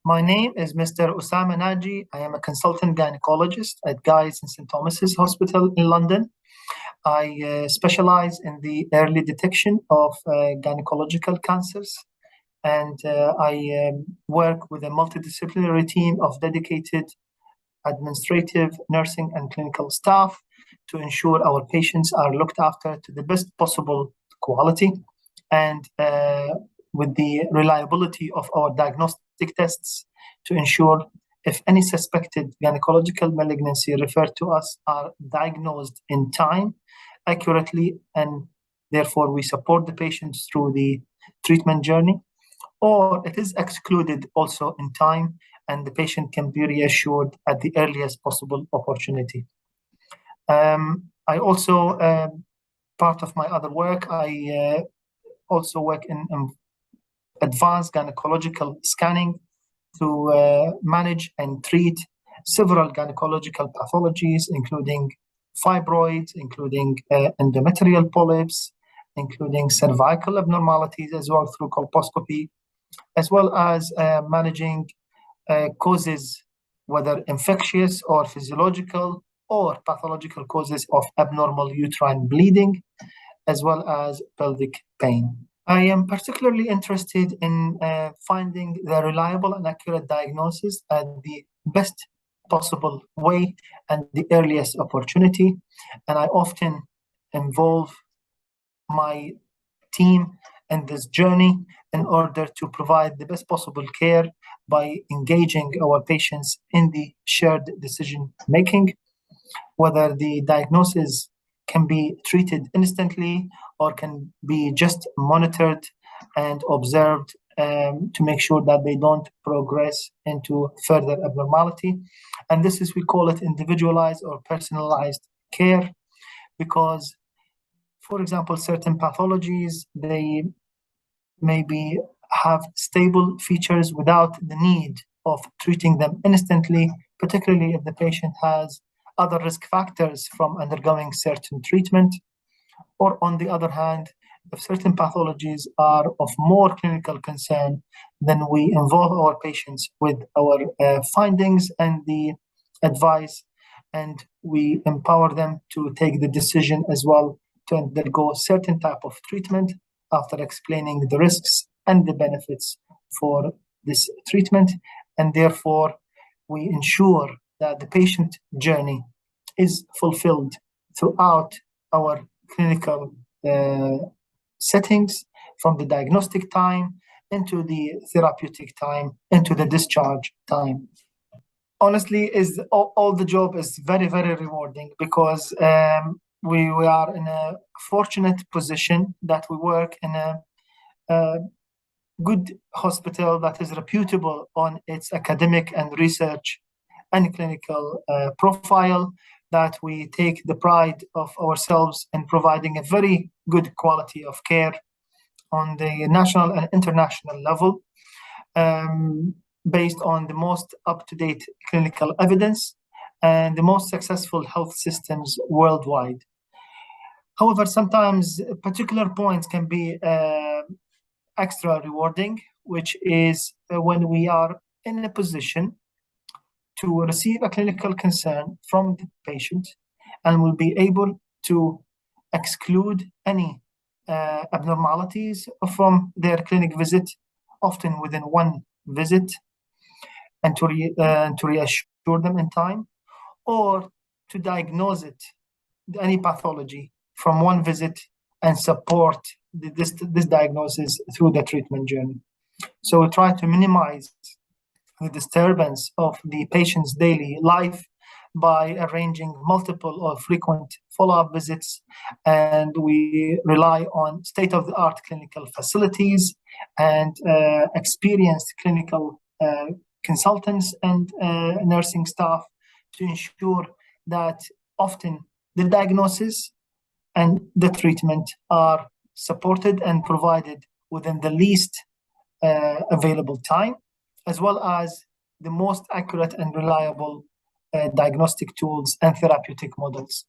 My name is Mr. Osama Naji. I am a consultant gynecologist at Guy's and St. Thomas's Hospital in London. I specialize in the early detection of gynecological cancers, and I work with a multidisciplinary team of dedicated administrative, nursing, and clinical staff to ensure our patients are looked after to the best possible quality and with the reliability of our diagnostic tests to ensure if any suspected gynecological malignancy referred to us are diagnosed in time, accurately, and therefore we support the patients through the treatment journey, or it is excluded also in time and the patient can be reassured at the earliest possible opportunity. I also, part of my other work, I also work in advanced gynecological scanning to manage and treat several gynecological pathologies, including fibroids, including endometrial polyps, including cervical abnormalities as well through colposcopy, as well as managing causes, whether infectious or physiological or pathological causes of abnormal uterine bleeding, as well as pelvic pain. I am particularly interested in finding the reliable and accurate diagnosis at the best possible way and the earliest opportunity. And I often involve my team in this journey in order to provide the best possible care by engaging our patients in the shared decision making, whether the diagnosis can be treated instantly or can be just monitored and observed to make sure that they don't progress into further abnormality. And this is, we call it individualized or personalized care, because, for example, certain pathologies, they maybe have stable features without the need of treating them instantly, particularly if the patient has other risk factors from undergoing certain treatment. Or on the other hand, if certain pathologies are of more clinical concern, then we involve our patients with our findings and the advice, and we empower them to take the decision as well to undergo certain type of treatment after explaining the risks and the benefits for this treatment. And therefore, we ensure that the patient journey is fulfilled throughout our clinical settings, from the diagnostic time into the therapeutic time, into the discharge time. Honestly, is all the job is very, very rewarding, because we are in a fortunate position that we work in a good hospital that is reputable on its academic and research and clinical profile, that we take the pride of ourselves in providing a very good quality of care on the national and international level, based on the most up-to-date clinical evidence and the most successful health systems worldwide. However, sometimes particular points can be extra rewarding, which is when we are in a position to receive a clinical concern from the patient and will be able to exclude any abnormalities from their clinic visit, often within one visit, and to reassure them in time, or to diagnose it, any pathology, from one visit and support this diagnosis through the treatment journey. So we try to minimize the disturbance of the patient's daily life by arranging multiple or frequent follow-up visits, and we rely on state-of-the-art clinical facilities and experienced clinical consultants and nursing staff to ensure that often the diagnosis and the treatment are supported and provided within the least available time, as well as the most accurate and reliable diagnostic tools and therapeutic models.